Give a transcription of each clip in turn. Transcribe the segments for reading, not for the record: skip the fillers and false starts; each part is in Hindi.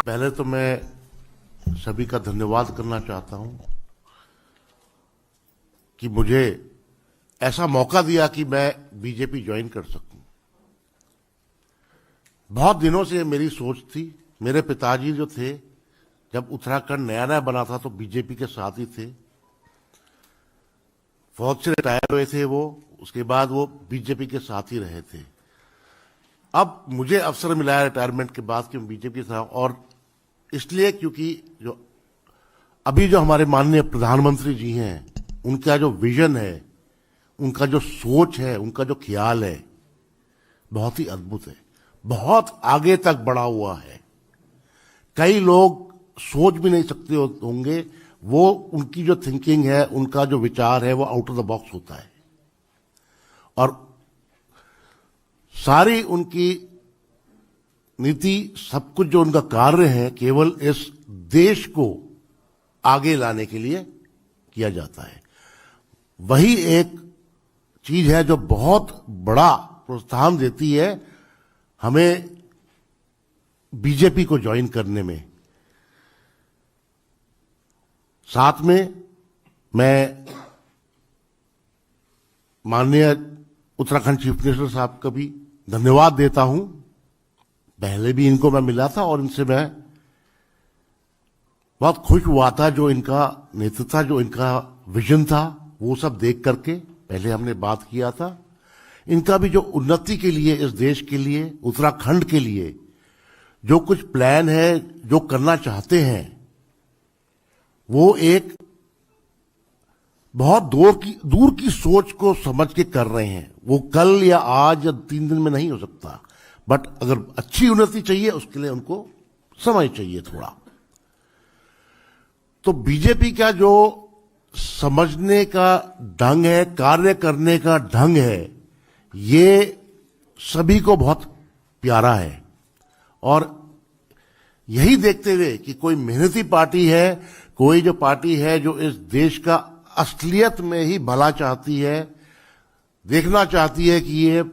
पहले तो मैं सभी का धन्यवाद करना चाहता हूं कि मुझे ऐसा मौका दिया कि मैं बीजेपी ज्वाइन कर सकूं। बहुत दिनों से मेरी सोच थी। मेरे पिताजी जो थे, जब उत्तराखंड नया नया बना था तो बीजेपी के साथ ही थे। फौज से रिटायर हुए थे वो, उसके बाद वो बीजेपी के साथ ही रहे थे। अब मुझे अवसर मिला है रिटायरमेंट के बाद कि मैं बीजेपी के साथ, और इसलिए क्योंकि जो हमारे माननीय प्रधानमंत्री जी हैं, उनका जो विजन है, उनका जो सोच है, उनका जो ख्याल है, बहुत ही अद्भुत है, बहुत आगे तक बढ़ा हुआ है। कई लोग सोच भी नहीं सकते होंगे। वो उनकी जो थिंकिंग है, उनका जो विचार है, वो आउट ऑफ द बॉक्स होता है। और सारी उनकी नीति, सब कुछ जो उनका कार्य है, केवल इस देश को आगे लाने के लिए किया जाता है। वही एक चीज है जो बहुत बड़ा प्रोत्साहन देती है हमें बीजेपी को ज्वाइन करने में। साथ में मैं माननीय उत्तराखंड चीफ मिनिस्टर साहब का भी धन्यवाद देता हूं। पहले भी इनको मैं मिला था और इनसे मैं बहुत खुश हुआ था। जो इनका नेतृत्व था, जो इनका विजन था, वो सब देख करके पहले हमने बात किया था। इनका भी जो उन्नति के लिए, इस देश के लिए, उत्तराखंड के लिए जो कुछ प्लान है, जो करना चाहते हैं, वो एक बहुत दूर की सोच को समझ के कर रहे हैं। वो कल या आज या 3 दिन में नहीं हो सकता, बट अगर अच्छी उन्नति चाहिए उसके लिए उनको समय चाहिए थोड़ा। तो बीजेपी का जो समझने का ढंग है, कार्य करने का ढंग है, ये सभी को बहुत प्यारा है। और यही देखते हुए कि कोई मेहनती पार्टी है, कोई जो पार्टी है जो इस देश का असलियत में ही भला चाहती है, देखना चाहती है कि ये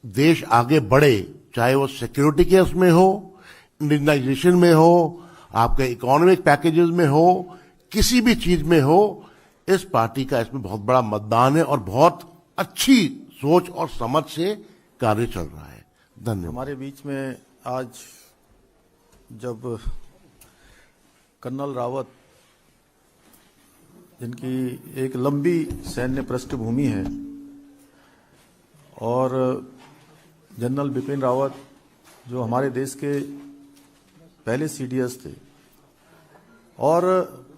देश आगे बढ़े, चाहे वो सिक्योरिटी के उसमें हो, इंडियनाइजेशन में हो, आपके इकोनॉमिक पैकेजेस में हो, किसी भी चीज में हो, इस पार्टी का इसमें बहुत बड़ा मतदान है और बहुत अच्छी सोच और समझ से कार्य चल रहा है। धन्यवाद। हमारे बीच में आज जब कर्नल रावत, जिनकी एक लंबी सैन्य पृष्ठभूमि है, और जनरल बिपिन रावत जो हमारे देश के पहले सीडीएस थे और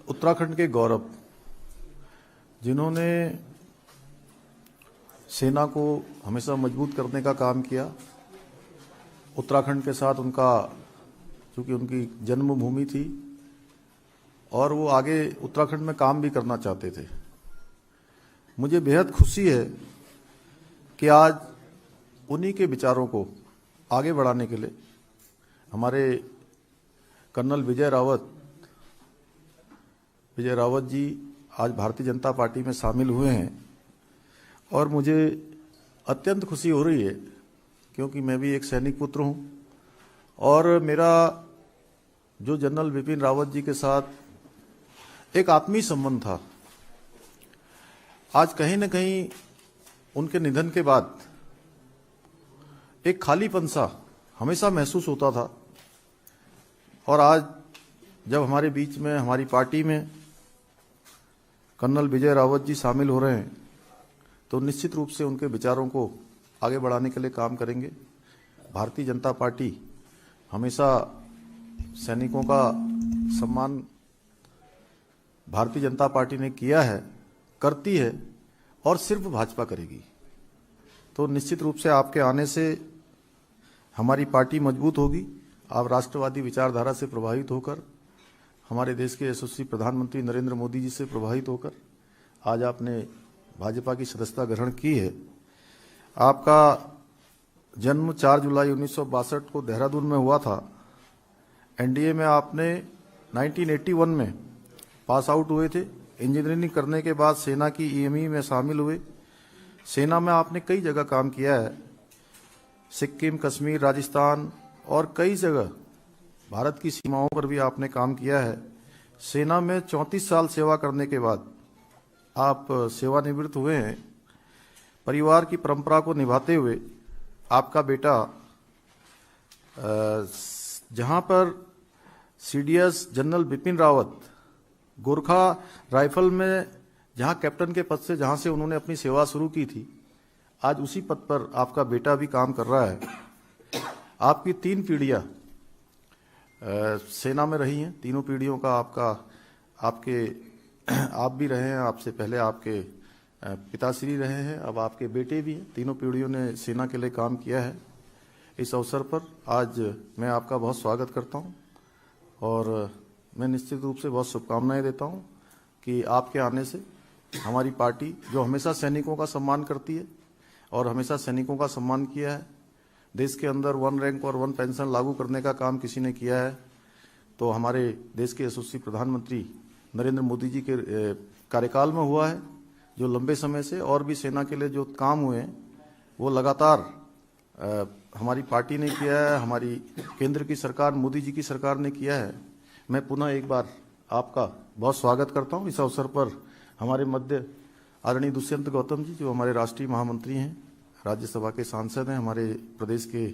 उत्तराखंड के गौरव, जिन्होंने सेना को हमेशा मजबूत करने का काम किया। उत्तराखंड के साथ उनका, चूंकि उनकी जन्मभूमि थी और वो आगे उत्तराखंड में काम भी करना चाहते थे। मुझे बेहद खुशी है कि आज उन्हीं के विचारों को आगे बढ़ाने के लिए हमारे कर्नल विजय रावत जी आज भारतीय जनता पार्टी में शामिल हुए हैं। और मुझे अत्यंत खुशी हो रही है क्योंकि मैं भी एक सैनिक पुत्र हूं और मेरा जो जनरल बिपिन रावत जी के साथ एक आत्मीय संबंध था, आज कहीं न कहीं उनके निधन के बाद एक खालीपन सा हमेशा महसूस होता था। और आज जब हमारे बीच में, हमारी पार्टी में कर्नल विजय रावत जी शामिल हो रहे हैं, तो निश्चित रूप से उनके विचारों को आगे बढ़ाने के लिए काम करेंगे। भारतीय जनता पार्टी हमेशा सैनिकों का सम्मान भारतीय जनता पार्टी ने किया है, करती है और सिर्फ भाजपा करेगी। तो निश्चित रूप से आपके आने से हमारी पार्टी मजबूत होगी। आप राष्ट्रवादी विचारधारा से प्रभावित होकर, हमारे देश के यशस्वी प्रधानमंत्री नरेंद्र मोदी जी से प्रभावित होकर आज आपने भाजपा की सदस्यता ग्रहण की है। आपका जन्म 4 जुलाई 1962 को देहरादून में हुआ था। एनडीए में आपने 1981 में पास आउट हुए थे। इंजीनियरिंग करने के बाद सेना की ईएमई में शामिल हुए। सेना में आपने कई जगह काम किया है, सिक्किम, कश्मीर, राजस्थान और कई जगह भारत की सीमाओं पर भी आपने काम किया है। सेना में 34 साल सेवा करने के बाद आप सेवानिवृत्त हुए हैं। परिवार की परंपरा को निभाते हुए आपका बेटा जहां पर CDS general Bipin Rawat Gorkha rifle में जहां कैप्टन के पद से जहां से उन्होंने अपनी सेवा शुरू की थी, आज उसी पद पर आपका बेटा भी काम कर रहा है। आपकी 3 पीढ़ियां सेना में रही हैं। तीनों पीढ़ियों का आप भी रहे हैं, आपसे पहले आपके पिताश्री रहे हैं, अब आपके बेटे भी हैं। तीनों पीढ़ियों ने सेना के लिए काम किया है। इस अवसर पर आज मैं आपका बहुत स्वागत करता हूं और मैं निश्चित रूप से बहुत शुभकामनाएं देता हूं कि आपके आने से हमारी पार्टी, जो हमेशा सैनिकों का सम्मान करती है और हमेशा सैनिकों का सम्मान किया है, देश के अंदर 1 रैंक और 1 पेंशन लागू करने का काम किसी ने किया है तो हमारे देश के यशस्वी प्रधानमंत्री नरेंद्र मोदी जी के कार्यकाल में हुआ है। जो लंबे समय से और भी सेना के लिए जो काम हुए हैं वो लगातार हमारी पार्टी ने किया है, हमारी केंद्र की सरकार, मोदी जी की सरकार ने किया है। मैं पुनः एक बार आपका बहुत स्वागत करता हूं। इस अवसर पर हमारे मध्य आदरणीय दुष्यंत गौतम जी, जो हमारे राष्ट्रीय महामंत्री हैं, राज्यसभा के सांसद हैं, हमारे प्रदेश के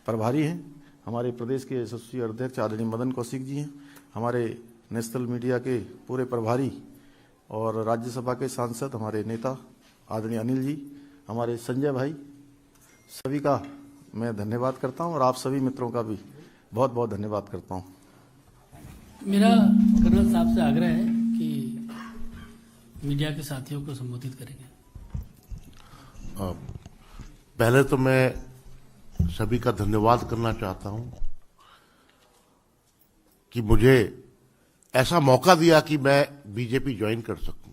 प्रभारी हैं, हमारे प्रदेश के यशस्वी अध्यक्ष आदरणीय मदन कौशिक जी हैं, हमारे नेशनल मीडिया के पूरे प्रभारी और राज्यसभा के सांसद हमारे नेता आदरणीय अनिल जी, हमारे संजय भाई, सभी का मैं धन्यवाद करता हूं और आप सभी मित्रों का भी बहुत बहुत धन्यवाद करता हूं। मेरा कर्नल साहब से आग्रह है कि मीडिया के साथियों को संबोधित करेंगे। पहले तो मैं सभी का धन्यवाद करना चाहता हूं कि मुझे ऐसा मौका दिया कि मैं बीजेपी ज्वाइन कर सकूं।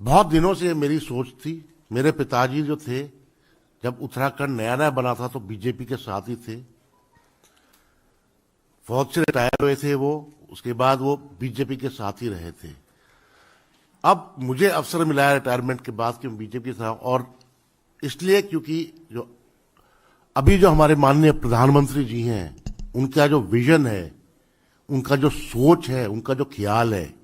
बहुत दिनों से मेरी सोच थी। मेरे पिताजी जो थे, जब उत्तराखंड नया नया बना था तो बीजेपी के साथ ही थे। फौज से रिटायर हुए थे वो, उसके बाद वो बीजेपी के साथ ही रहे थे। अब मुझे अवसर मिला है रिटायरमेंट के बाद कि मैं बीजेपी के साथ, और इसलिए क्योंकि जो अभी जो हमारे माननीय प्रधानमंत्री जी हैं, उनका जो विजन है, उनका जो सोच है, उनका जो ख्याल है,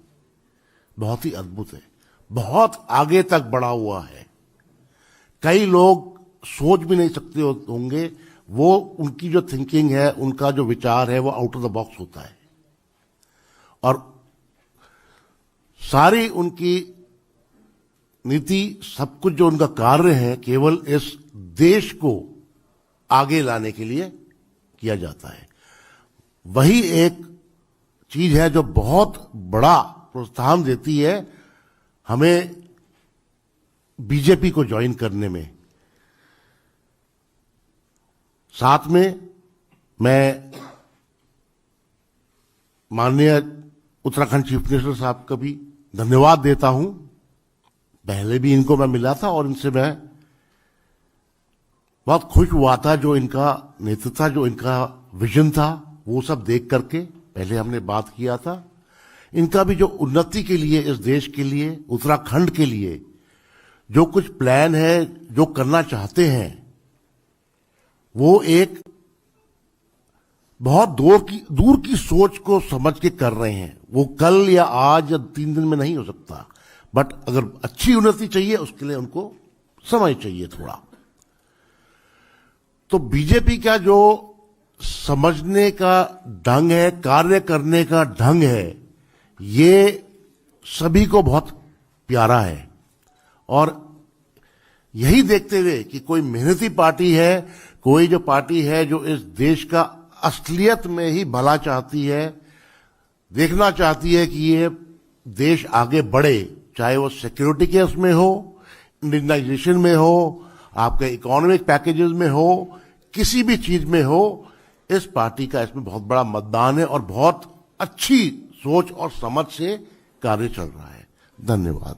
बहुत ही अद्भुत है, बहुत आगे तक बढ़ा हुआ है। कई लोग सोच भी नहीं सकते होंगे। वो उनकी जो थिंकिंग है, उनका जो विचार है, वो आउट ऑफ द बॉक्स होता है और सारी उनकी नीति, सब कुछ जो उनका कार्य है, केवल इस देश को आगे लाने के लिए किया जाता है। वही एक चीज है जो बहुत बड़ा प्रोत्साहन देती है हमें बीजेपी को ज्वाइन करने में। साथ में मैं माननीय उत्तराखंड चीफ मिनिस्टर साहब का भी धन्यवाद देता हूं। पहले भी इनको मैं मिला था और इनसे मैं बहुत खुश हुआ था। जो इनका नेतृत्व था, जो इनका विजन था, वो सब देख करके पहले हमने बात किया था। इनका भी जो उन्नति के लिए, इस देश के लिए, उत्तराखंड के लिए जो कुछ प्लान है, जो करना चाहते हैं, वो एक बहुत दूर की सोच को समझ के कर रहे हैं। वो कल या आज या 3 दिन में नहीं हो सकता, बट अगर अच्छी उन्नति चाहिए उसके लिए उनको समय चाहिए थोड़ा। तो बीजेपी का जो समझने का ढंग है, कार्य करने का ढंग है, ये सभी को बहुत प्यारा है। और यही देखते हुए कि कोई मेहनती पार्टी है, कोई जो पार्टी है जो इस देश का असलियत में ही भला चाहती है, देखना चाहती है कि ये देश आगे बढ़े, चाहे वो सिक्योरिटी के उसमें हो, इंडियनाइजेशन में हो, आपके इकोनॉमिक पैकेजेस में हो, किसी भी चीज में हो, इस पार्टी का इसमें बहुत बड़ा मतदान है और बहुत अच्छी सोच और समझ से कार्य चल रहा है। धन्यवाद।